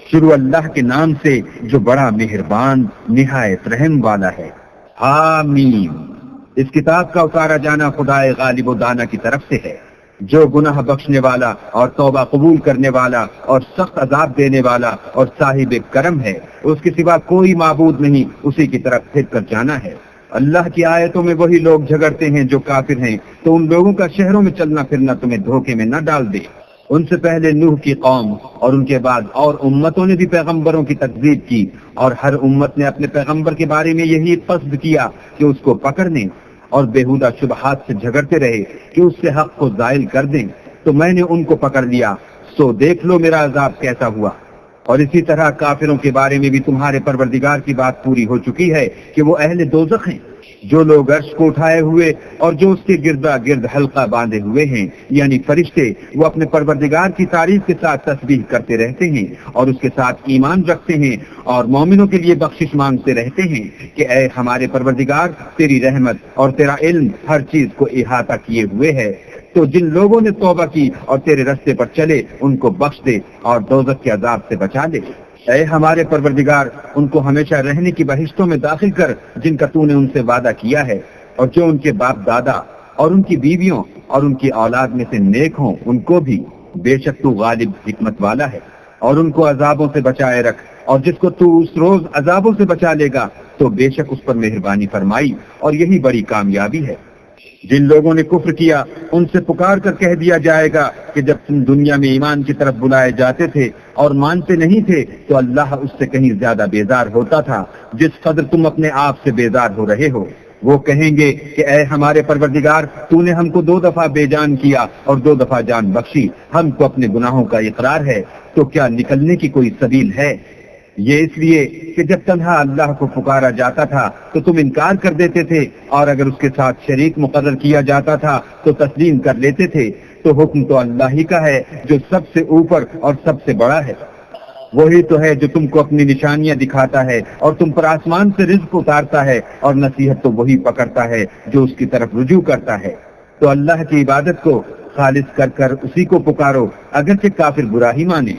شروع اللہ کے نام سے جو بڑا مہربان نہایت رحم والا ہے۔ حامیم۔ اس کتاب کا اتارا جانا خدائے غالب و دانا کی طرف سے ہے، جو گناہ بخشنے والا اور توبہ قبول کرنے والا اور سخت عذاب دینے والا اور صاحب کرم ہے۔ اس کے سوا کوئی معبود نہیں، اسی کی طرف پھر کر جانا ہے۔ اللہ کی آیتوں میں وہی لوگ جھگڑتے ہیں جو کافر ہیں، تو ان لوگوں کا شہروں میں چلنا پھرنا تمہیں دھوکے میں نہ ڈال دے۔ ان سے پہلے نوح کی قوم اور ان کے بعد اور امتوں نے بھی پیغمبروں کی تکذیب کی، اور ہر امت نے اپنے پیغمبر کے بارے میں یہی قصد کیا کہ اس کو پکڑ لیں اور بےہودہ شبہات سے جھگڑتے رہے کہ اس سے حق کو زائل کر دیں، تو میں نے ان کو پکڑ لیا، سو دیکھ لو میرا عذاب کیسا ہوا۔ اور اسی طرح کافروں کے بارے میں بھی تمہارے پروردگار کی بات پوری ہو چکی ہے کہ وہ اہل دوزخ ہیں، جو لوگ عرش کو اٹھائے ہوئے اور جو اس کے گردا گرد حلقہ باندھے ہوئے ہیں، یعنی فرشتے، وہ اپنے پروردگار کی تعریف کے ساتھ تسبیح کرتے رہتے ہیں اور اس کے ساتھ ایمان رکھتے ہیں اور مومنوں کے لیے بخشش مانگتے رہتے ہیں کہ اے ہمارے پروردگار، تیری رحمت اور تیرا علم ہر چیز کو احاطہ کیے ہوئے ہے، تو جن لوگوں نے توبہ کی اور تیرے رستے پر چلے ان کو بخش دے اور دوزخ کے عذاب سے بچا لے۔ اے ہمارے پروردگار، ان کو ہمیشہ رہنے کی بہشتوں میں داخل کر جن کا تو نے ان سے وعدہ کیا ہے، اور جو ان کے باپ دادا اور ان کی بیویوں اور ان کی اولاد میں سے نیک ہوں ان کو بھی، بے شک تو غالب حکمت والا ہے۔ اور ان کو عذابوں سے بچائے رکھ، اور جس کو تو اس روز عذابوں سے بچا لے گا تو بے شک اس پر مہربانی فرمائی، اور یہی بڑی کامیابی ہے۔ جن لوگوں نے کفر کیا ان سے پکار کر کہہ دیا جائے گا کہ جب تم دنیا میں ایمان کی طرف بلائے جاتے تھے اور مانتے نہیں تھے تو اللہ اس سے کہیں زیادہ بیزار ہوتا تھا جس قدر تم اپنے آپ سے بیزار ہو رہے ہو۔ وہ کہیں گے کہ اے ہمارے پروردگار، تو نے ہم کو 2 دفعہ بے جان کیا اور 2 دفعہ جان بخشی، ہم کو اپنے گناہوں کا اقرار ہے، تو کیا نکلنے کی کوئی سبیل ہے؟ یہ اس لیے کہ جب تنہا اللہ کو پکارا جاتا تھا تو تم انکار کر دیتے تھے، اور اگر اس کے ساتھ شریک مقرر کیا جاتا تھا تو تسلیم کر لیتے تھے۔ تو حکم تو اللہ ہی کا ہے جو سب سے اوپر اور سب سے بڑا ہے۔ وہی تو ہے جو تم کو اپنی نشانیاں دکھاتا ہے اور تم پر آسمان سے رزق اتارتا ہے، اور نصیحت تو وہی پکڑتا ہے جو اس کی طرف رجوع کرتا ہے۔ تو اللہ کی عبادت کو خالص کر کر اسی کو پکارو، اگرچہ کافر برا ہی مانے۔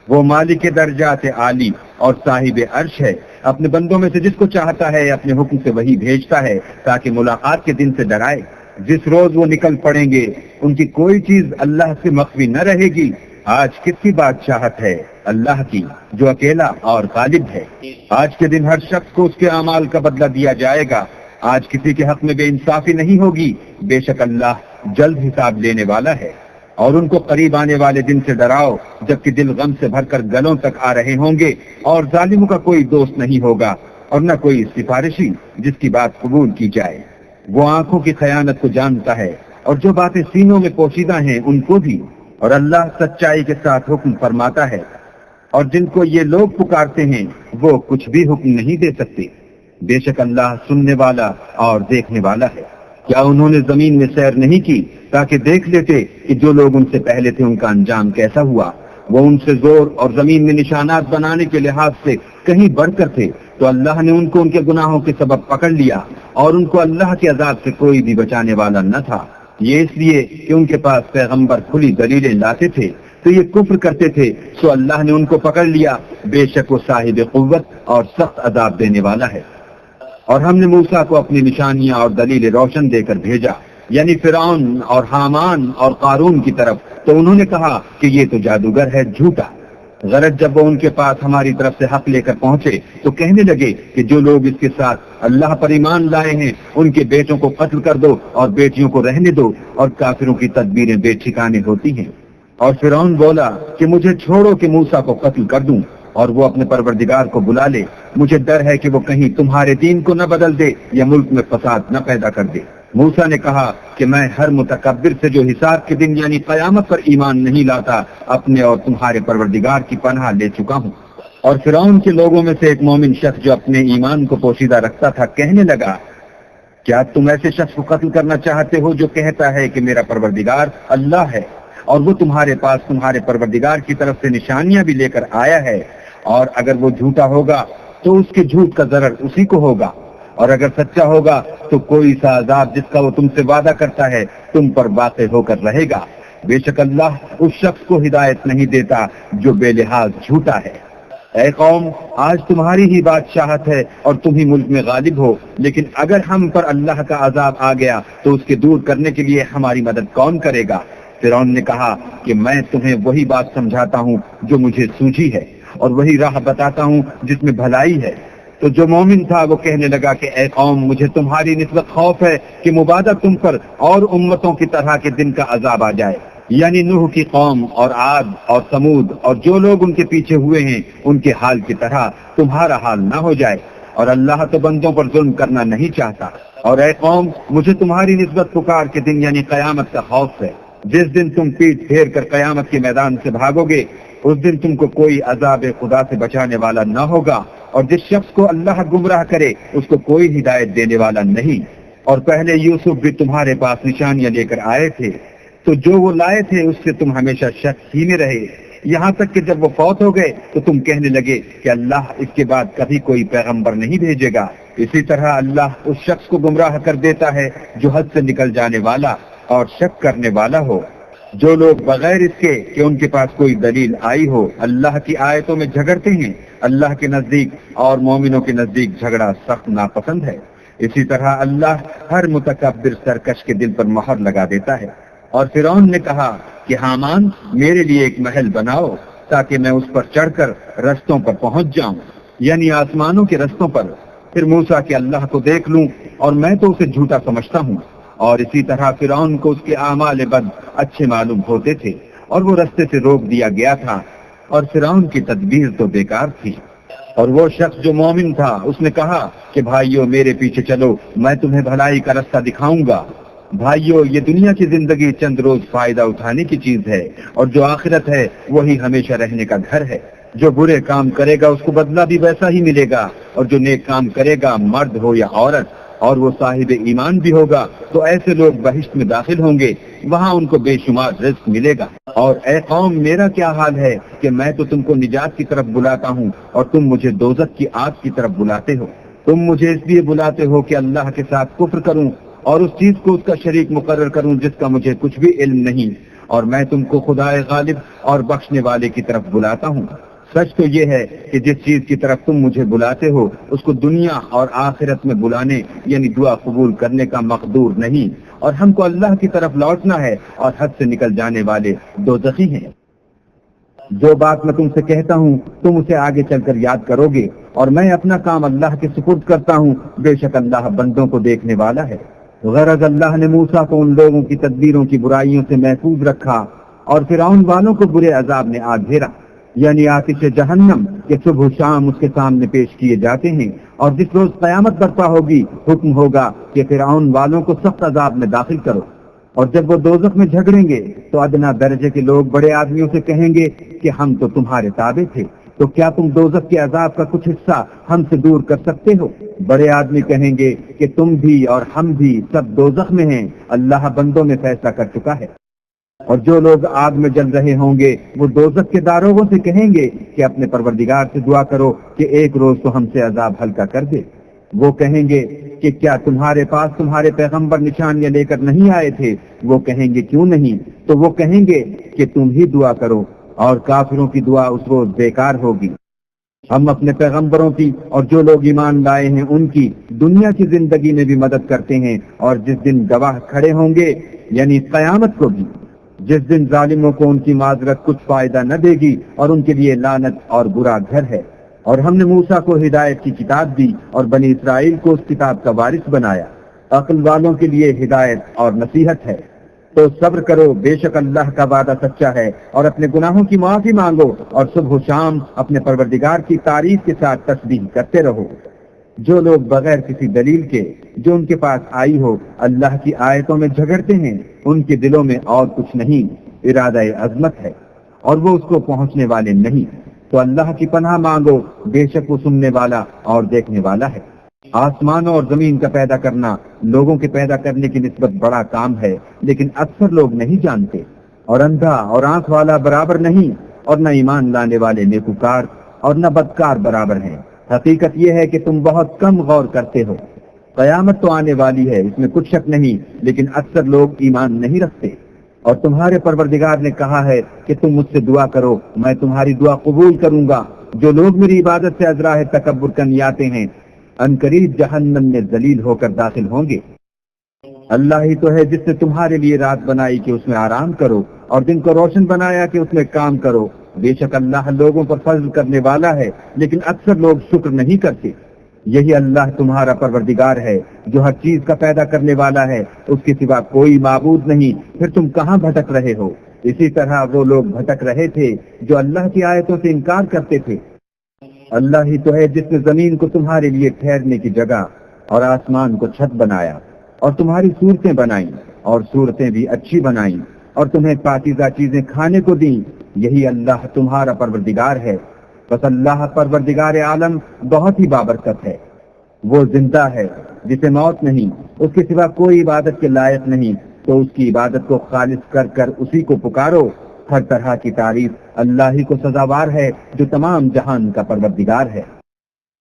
وہ مالک درجات عالی اور صاحب عرش ہے، اپنے بندوں میں سے جس کو چاہتا ہے اپنے حکم سے وہی بھیجتا ہے تاکہ ملاقات کے دن سے ڈرائے۔ جس روز وہ نکل پڑیں گے ان کی کوئی چیز اللہ سے مخفی نہ رہے گی۔ آج کس کی بادشاہت ہے؟ اللہ کی، جو اکیلا اور غالب ہے۔ آج کے دن ہر شخص کو اس کے اعمال کا بدلہ دیا جائے گا۔ آج کسی کے حق میں بے انصافی نہیں ہوگی، بے شک اللہ جلد حساب لینے والا ہے۔ اور ان کو قریب آنے والے دن سے ڈراؤ جبکہ دل غم سے بھر کر گلوں تک آ رہے ہوں گے، اور ظالموں کا کوئی دوست نہیں ہوگا اور نہ کوئی سفارشی جس کی بات قبول کی جائے۔ وہ آنکھوں کی خیانت کو جانتا ہے اور جو باتیں سینوں میں پوشیدہ ہیں ان کو بھی، اور اللہ سچائی کے ساتھ حکم فرماتا ہے۔ اور جن کو یہ لوگ پکارتے ہیں وہ کچھ بھی حکم نہیں دے سکتے، بے شک اللہ سننے والا اور دیکھنے والا ہے۔ کیا انہوں نے زمین میں سیر نہیں کی تاکہ دیکھ لیتے کہ جو لوگ ان سے پہلے تھے ان کا انجام کیسا ہوا؟ وہ ان سے زور اور زمین میں نشانات بنانے کے لحاظ سے کہیں بڑھ کر تھے، تو اللہ نے ان کو ان کے گناہوں کے سبب پکڑ لیا، اور ان کو اللہ کے عذاب سے کوئی بھی بچانے والا نہ تھا۔ یہ اس لیے کہ ان کے پاس پیغمبر کھلی دلیلیں لاتے تھے تو یہ کفر کرتے تھے، سو اللہ نے ان کو پکڑ لیا، بے شک وہ صاحب قوت اور سخت عذاب دینے والا ہے۔ اور ہم نے موسیٰ کو اپنی نشانیاں اور دلیل روشن دے کر بھیجا، یعنی فرعون اور حامان اور قارون کی طرف، تو انہوں نے کہا کہ یہ تو جادوگر ہے، جھوٹا۔ غرض جب وہ ان کے پاس ہماری طرف سے حق لے کر پہنچے تو کہنے لگے کہ جو لوگ اس کے ساتھ اللہ پر ایمان لائے ہیں ان کے بیٹوں کو قتل کر دو اور بیٹیوں کو رہنے دو، اور کافروں کی تدبیریں بے ٹھکانے ہوتی ہیں۔ اور فرعون بولا کہ مجھے چھوڑو کہ موسیٰ کو قتل کر دوں اور وہ اپنے پروردگار کو بلا لے، مجھے ڈر ہے کہ وہ کہیں تمہارے دین کو نہ بدل دے یا ملک میں فساد نہ پیدا کر دے۔ موسیٰ نے کہا کہ میں ہر متکبر سے جو حساب کے دن یعنی قیامت پر ایمان نہیں لاتا اپنے اور تمہارے پروردگار کی پناہ لے چکا ہوں۔ اور فرعون کے لوگوں میں سے ایک مومن شخص جو اپنے ایمان کو پوشیدہ رکھتا تھا کہنے لگا، کیا تم ایسے شخص کو قتل کرنا چاہتے ہو جو کہتا ہے کہ میرا پروردگار اللہ ہے، اور وہ تمہارے پاس تمہارے پروردگار کی طرف سے نشانیاں بھی لے کر آیا ہے، اور اگر وہ جھوٹا ہوگا تو اس کے جھوٹ کا ضرر اسی کو ہوگا، اور اگر سچا ہوگا تو کوئی سا عذاب جس کا وہ تم سے وعدہ کرتا ہے تم پر واقع ہو کر رہے گا۔ بے شک اللہ اس شخص کو ہدایت نہیں دیتا جو بے لحاظ جھوٹا ہے۔ اے قوم، آج تمہاری ہی بادشاہت ہے اور تم ہی ملک میں غالب ہو، لیکن اگر ہم پر اللہ کا عذاب آ گیا تو اس کے دور کرنے کے لیے ہماری مدد کون کرے گا؟ فرعون نے کہا کہ میں تمہیں وہی بات سمجھاتا ہوں جو مجھے سوجھی ہے، اور وہی راہ بتاتا ہوں جس میں بھلائی ہے۔ تو جو مومن تھا وہ کہنے لگا کہ اے قوم، مجھے تمہاری نسبت خوف ہے کہ مبادہ تم پر اور امتوں کی طرح کے دن کا عذاب آ جائے، یعنی نوح کی قوم اور عاد اور سمود اور جو لوگ ان کے پیچھے ہوئے ہیں ان کے حال کی طرح تمہارا حال نہ ہو جائے، اور اللہ تو بندوں پر ظلم کرنا نہیں چاہتا۔ اور اے قوم، مجھے تمہاری نسبت پکار کے دن یعنی قیامت کا خوف ہے، جس دن تم پیٹ پھیر کر قیامت کے میدان سے بھاگو گے، اس دن تم کو کوئی عذاب خدا سے بچانے والا نہ ہوگا، اور جس شخص کو اللہ گمراہ کرے اس کو کوئی ہدایت دینے والا نہیں۔ اور پہلے یوسف بھی تمہارے پاس نشانیاں لے کر آئے تھے، تو جو وہ لائے تھے اس سے تم ہمیشہ شک ہی میں رہے، یہاں تک کہ جب وہ فوت ہو گئے تو تم کہنے لگے کہ اللہ اس کے بعد کبھی کوئی پیغمبر نہیں بھیجے گا۔ اسی طرح اللہ اس شخص کو گمراہ کر دیتا ہے جو حد سے نکل جانے والا اور شک کرنے والا ہو۔ جو لوگ بغیر اس کے کہ ان کے پاس کوئی دلیل آئی ہو اللہ کی آیتوں میں جھگڑتے ہیں، اللہ کے نزدیک اور مومنوں کے نزدیک جھگڑا سخت ناپسند ہے۔ اسی طرح اللہ ہر متکبر سرکش کے دل پر مہر لگا دیتا ہے۔ اور فرعون نے کہا کہ حامان، میرے لیے ایک محل بناؤ تاکہ میں اس پر چڑھ کر رستوں پر پہنچ جاؤں، یعنی آسمانوں کے رستوں پر، پھر موسیٰ کے اللہ کو دیکھ لوں، اور میں تو اسے جھوٹا سمجھتا ہوں۔ اور اسی طرح فرعون کو اس کے اعمال بد اچھے معلوم ہوتے تھے اور وہ رستے سے روک دیا گیا تھا، اور فرعون کی تدبیر تو بیکار تھی۔ اور وہ شخص جو مومن تھا اس نے کہا کہ بھائیو میرے پیچھے چلو، میں تمہیں بھلائی کا رستہ دکھاؤں گا۔ بھائیو، یہ دنیا کی زندگی چند روز فائدہ اٹھانے کی چیز ہے، اور جو آخرت ہے وہی ہمیشہ رہنے کا گھر ہے۔ جو برے کام کرے گا اس کو بدلہ بھی ویسا ہی ملے گا، اور جو نیک کام کرے گا مرد ہو یا عورت اور وہ صاحب ایمان بھی ہوگا تو ایسے لوگ بہشت میں داخل ہوں گے، وہاں ان کو بے شمار رزق ملے گا۔ اور اے قوم، میرا کیا حال ہے کہ میں تو تم کو نجات کی طرف بلاتا ہوں اور تم مجھے دوزخ کی آگ کی طرف بلاتے ہو۔ تم مجھے اس لیے بلاتے ہو کہ اللہ کے ساتھ کفر کروں اور اس چیز کو اس کا شریک مقرر کروں جس کا مجھے کچھ بھی علم نہیں، اور میں تم کو خدائے غالب اور بخشنے والے کی طرف بلاتا ہوں۔ سچ تو یہ ہے کہ جس چیز کی طرف تم مجھے بلاتے ہو اس کو دنیا اور آخرت میں بلانے یعنی دعا قبول کرنے کا مقدور نہیں، اور ہم کو اللہ کی طرف لوٹنا ہے، اور حد سے نکل جانے والے دوزخی ہیں۔ جو بات میں تم سے کہتا ہوں تم اسے آگے چل کر یاد کرو گے، اور میں اپنا کام اللہ کے سپرد کرتا ہوں، بے شک اللہ بندوں کو دیکھنے والا ہے۔ غرض اللہ نے موسیٰ کو ان لوگوں کی تدبیروں کی برائیوں سے محفوظ رکھا، اور فرعون والوں کو برے عذاب نے آ گھیرا، یعنی آتش جہنم کے صبح و شام اس کے سامنے پیش کیے جاتے ہیں، اور جس روز قیامت برپا ہوگی حکم ہوگا کہ فرعون والوں کو سخت عذاب میں داخل کرو۔ اور جب وہ دوزخ میں جھگڑیں گے تو ادنا درجے کے لوگ بڑے آدمیوں سے کہیں گے کہ ہم تو تمہارے تابع تھے، تو کیا تم دوزخ کے عذاب کا کچھ حصہ ہم سے دور کر سکتے ہو؟ بڑے آدمی کہیں گے کہ تم بھی اور ہم بھی سب دوزخ میں ہیں، اللہ بندوں میں فیصلہ کر چکا ہے۔ اور جو لوگ آگ میں جل رہے ہوں گے وہ دوزخ کے داروغوں سے کہیں گے کہ اپنے پروردگار سے دعا کرو کہ ایک روز تو ہم سے عذاب ہلکا کر دے۔ وہ کہیں گے کہ کیا تمہارے پاس تمہارے پیغمبر نشانیاں لے کر نہیں آئے تھے؟ وہ کہیں گے کیوں نہیں؟ تو وہ کہیں گے کہ تم ہی دعا کرو، اور کافروں کی دعا اس روز بیکار ہوگی۔ ہم اپنے پیغمبروں کی اور جو لوگ ایمان لائے ہیں ان کی دنیا کی زندگی میں بھی مدد کرتے ہیں، اور جس دن گواہ کھڑے ہوں گے یعنی قیامت کو بھی، جس دن ظالموں کو ان کی معذرت کچھ فائدہ نہ دے گی اور ان کے لیے لعنت اور برا گھر ہے۔ اور ہم نے موسیٰ کو ہدایت کی کتاب دی اور بنی اسرائیل کو اس کتاب کا وارث بنایا۔ عقل والوں کے لیے ہدایت اور نصیحت ہے۔ تو صبر کرو، بے شک اللہ کا وعدہ سچا ہے، اور اپنے گناہوں کی معافی مانگو، اور صبح و شام اپنے پروردگار کی تعریف کے ساتھ تسبیح کرتے رہو۔ جو لوگ بغیر کسی دلیل کے جو ان کے پاس آئی ہو اللہ کی آیتوں میں جھگڑتے ہیں ان کے دلوں میں اور کچھ نہیں، ارادہ عظمت ہے، اور وہ اس کو پہنچنے والے نہیں۔ تو اللہ کی پناہ مانگو، بے شک وہ سننے والا اور دیکھنے والا ہے۔ آسمانوں اور زمین کا پیدا کرنا لوگوں کے پیدا کرنے کی نسبت بڑا کام ہے، لیکن اکثر لوگ نہیں جانتے۔ اور اندھا اور آنکھ والا برابر نہیں، اور نہ ایمان لانے والے نیکوکار اور نہ بدکار برابر ہیں۔ حقیقت یہ ہے کہ تم بہت کم غور کرتے ہو۔ قیامت تو آنے والی ہے، اس میں کچھ شک نہیں، لیکن اکثر لوگ ایمان نہیں رکھتے۔ اور تمہارے پروردگار نے کہا ہے کہ تم مجھ سے دعا کرو، میں تمہاری دعا قبول کروں گا، جو لوگ میری عبادت سے از راہ تکبر کرنے آتے ہیں عنقریب جہنم میں ذلیل ہو کر داخل ہوں گے۔ اللہ ہی تو ہے جس نے تمہارے لیے رات بنائی کہ اس میں آرام کرو اور دن کو روشن بنایا کہ اس میں کام کرو۔ بے شک اللہ لوگوں پر فضل کرنے والا ہے، لیکن اکثر لوگ شکر نہیں کرتے۔ یہی اللہ تمہارا پروردگار ہے جو ہر چیز کا پیدا کرنے والا ہے، اس کے سوا کوئی معبود نہیں، پھر تم کہاں بھٹک رہے ہو؟ اسی طرح وہ لوگ بھٹک رہے تھے جو اللہ کی آیتوں سے انکار کرتے تھے۔ اللہ ہی تو ہے جس نے زمین کو تمہارے لیے ٹھہرنے کی جگہ اور آسمان کو چھت بنایا اور تمہاری صورتیں بنائیں اور صورتیں بھی اچھی بنائیں اور تمہیں پاکیزہ چیزیں کھانے کو دیں۔ یہی اللہ تمہارا پروردگار ہے۔ بس اللہ پروردگار عالم بہت ہی بابرکت ہے۔ وہ زندہ ہے جسے موت نہیں، اس کے سوا کوئی عبادت کے لائق نہیں، تو اس کی عبادت کو خالص کر کر اسی کو پکارو۔ ہر طرح کی تعریف اللہ ہی کو سزاوار ہے جو تمام جہان کا پروردگار ہے۔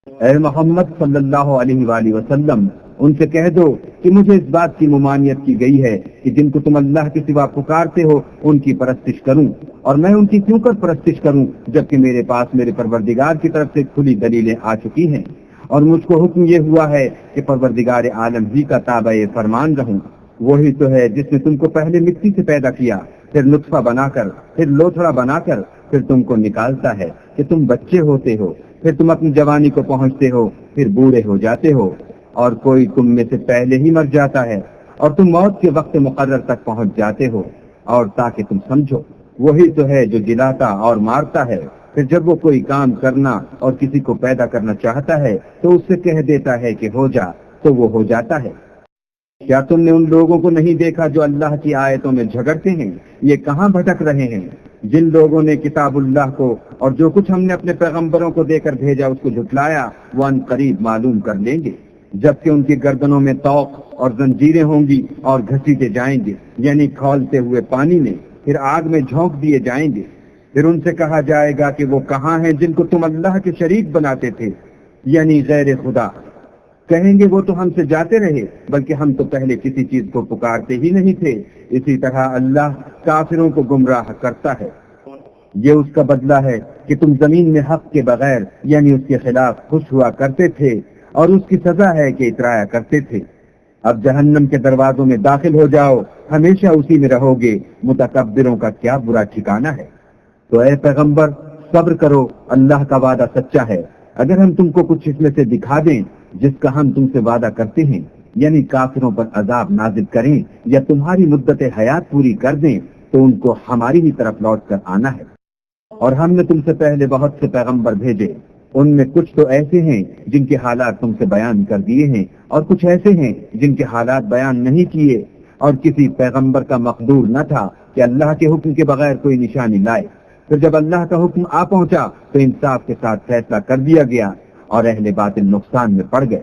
اے محمد صلی اللہ علیہ وآلہ وسلم، ان سے کہہ دو کہ مجھے اس بات کی ممانعت کی گئی ہے کہ جن کو تم اللہ کے سوا پکارتے ہو ان کی پرستش کروں، اور میں ان کی کیوں کر پرستش کروں جبکہ میرے پاس میرے پروردگار کی طرف سے کھلی دلیلیں آ چکی ہیں، اور مجھ کو حکم یہ ہوا ہے کہ پروردگار عالم ہی کا تابع فرمان رہوں۔ وہی تو ہے جس نے تم کو پہلے مٹی سے پیدا کیا، پھر نطفہ بنا کر، پھر لوتھڑا بنا کر، پھر تم کو نکالتا ہے کہ تم بچے ہوتے ہو، پھر تم اپنی جوانی کو پہنچتے ہو، پھر بوڑھے ہو جاتے ہو، اور کوئی تم میں سے پہلے ہی مر جاتا ہے اور تم موت کے وقت مقرر تک پہنچ جاتے ہو، اور تاکہ تم سمجھو وہی تو ہے جو جلاتا اور مارتا ہے۔ پھر جب وہ کوئی کام کرنا اور کسی کو پیدا کرنا چاہتا ہے تو اس سے کہہ دیتا ہے کہ ہو جا، تو وہ ہو جاتا ہے۔ کیا تم نے ان لوگوں کو نہیں دیکھا جو اللہ کی آیتوں میں جھگڑتے ہیں؟ یہ کہاں بھٹک رہے ہیں؟ جن لوگوں نے کتاب اللہ کو اور جو کچھ ہم نے اپنے پیغمبروں کو دے کر بھیجا اس کو جھٹلایا، وہ ان قریب معلوم کر لیں گے، جبکہ ان کی گردنوں میں طوق اور زنجیریں ہوں گی اور گھسیٹے جائیں گے، یعنی کھولتے ہوئے پانی میں، پھر آگ میں جھونک دیے جائیں گے۔ پھر ان سے کہا جائے گا کہ وہ کہاں ہیں جن کو تم اللہ کے شریک بناتے تھے، یعنی غیر خدا؟ کہیں گے وہ تو ہم سے جاتے رہے، بلکہ ہم تو پہلے کسی چیز کو پکارتے ہی نہیں تھے۔ اسی طرح اللہ کافروں کو گمراہ کرتا ہے۔ یہ اس کا بدلہ ہے کہ تم زمین میں حق کے بغیر یعنی اس کے خلاف خوش ہوا کرتے تھے، اور اس کی سزا ہے کہ اترایا کرتے تھے۔ اب جہنم کے دروازوں میں داخل ہو جاؤ، ہمیشہ اسی میں رہو گے، متکبروں کا کیا برا ٹھکانہ ہے۔ تو اے پیغمبر صبر کرو، اللہ کا وعدہ سچا ہے۔ اگر ہم تم کو کچھ اس میں سے دکھا دیں جس کا ہم تم سے وعدہ کرتے ہیں، یعنی کافروں پر عذاب نازل کریں یا تمہاری مدت حیات پوری کر دیں، تو ان کو ہماری ہی طرف لوٹ کر آنا ہے۔ اور ہم نے تم سے پہلے بہت سے پیغمبر بھیجے، ان میں کچھ تو ایسے ہیں جن کے حالات تم سے بیان کر دیے ہیں، اور کچھ ایسے ہیں جن کے حالات بیان نہیں کیے، اور کسی پیغمبر کا مقدور نہ تھا کہ اللہ کے حکم کے بغیر کوئی نشانی لائے۔ پھر جب اللہ کا حکم آ پہنچا تو انصاف کے ساتھ فیصلہ کر دیا گیا، اور اہل باطل نقصان میں پڑ گئے۔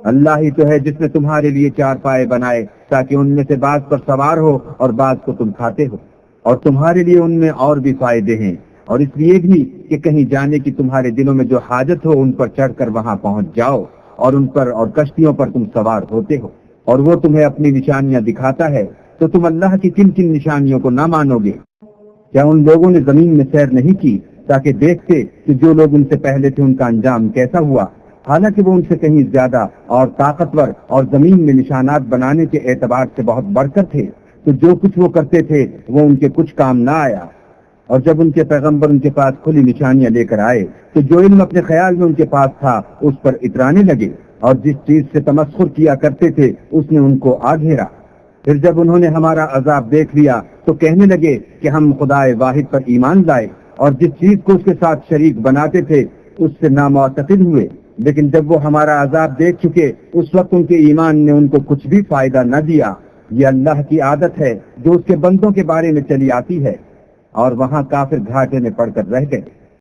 اللہ ہی تو ہے جس نے تمہارے لیے چار پائے بنائے تاکہ ان میں سے بعض پر سوار ہو اور بعض کو تم کھاتے ہو، اور تمہارے لیے ان میں اور بھی فائدے ہیں، اور اس لیے بھی کہ کہیں جانے کی تمہارے دلوں میں جو حاجت ہو ان پر چڑھ کر وہاں پہنچ جاؤ، اور ان پر اور کشتیوں پر تم سوار ہوتے ہو، اور وہ تمہیں اپنی نشانیاں دکھاتا ہے، تو تم اللہ کی کن کن نشانیوں کو نہ مانو گے؟ کیا ان لوگوں نے زمین میں سیر نہیں کی تاکہ دیکھتے کہ جو لوگ ان سے پہلے تھے ان کا انجام کیسا ہوا؟ حالانکہ وہ ان سے کہیں زیادہ اور طاقتور اور زمین میں نشانات بنانے کے اعتبار سے بہت بڑھ کر تھے، تو جو کچھ وہ کرتے تھے وہ ان کے کچھ کام نہ آیا۔ اور جب ان کے پیغمبر ان کے پاس کھلی نشانیاں لے کر آئے تو جو علم اپنے خیال میں ان کے پاس تھا اس پر اترانے لگے، اور جس چیز سے تمسخر کیا کرتے تھے اس نے ان کو آ گھیرا۔ پھر جب انہوں نے ہمارا عذاب دیکھ لیا تو کہنے لگے کہ ہم خدا واحد پر ایمان لائے، اور جس چیز کو اس کے ساتھ شریک بناتے تھے اس سے نامعتقد ہوئے۔ لیکن جب وہ ہمارا عذاب دیکھ چکے اس وقت ان کے ایمان نے ان کو کچھ بھی فائدہ نہ دیا۔ یہ اللہ کی عادت ہے جو اس کے بندوں کے بارے میں چلی آتی ہے، اور وہاں کافر گھاٹے میں پڑ کر رہ گئے۔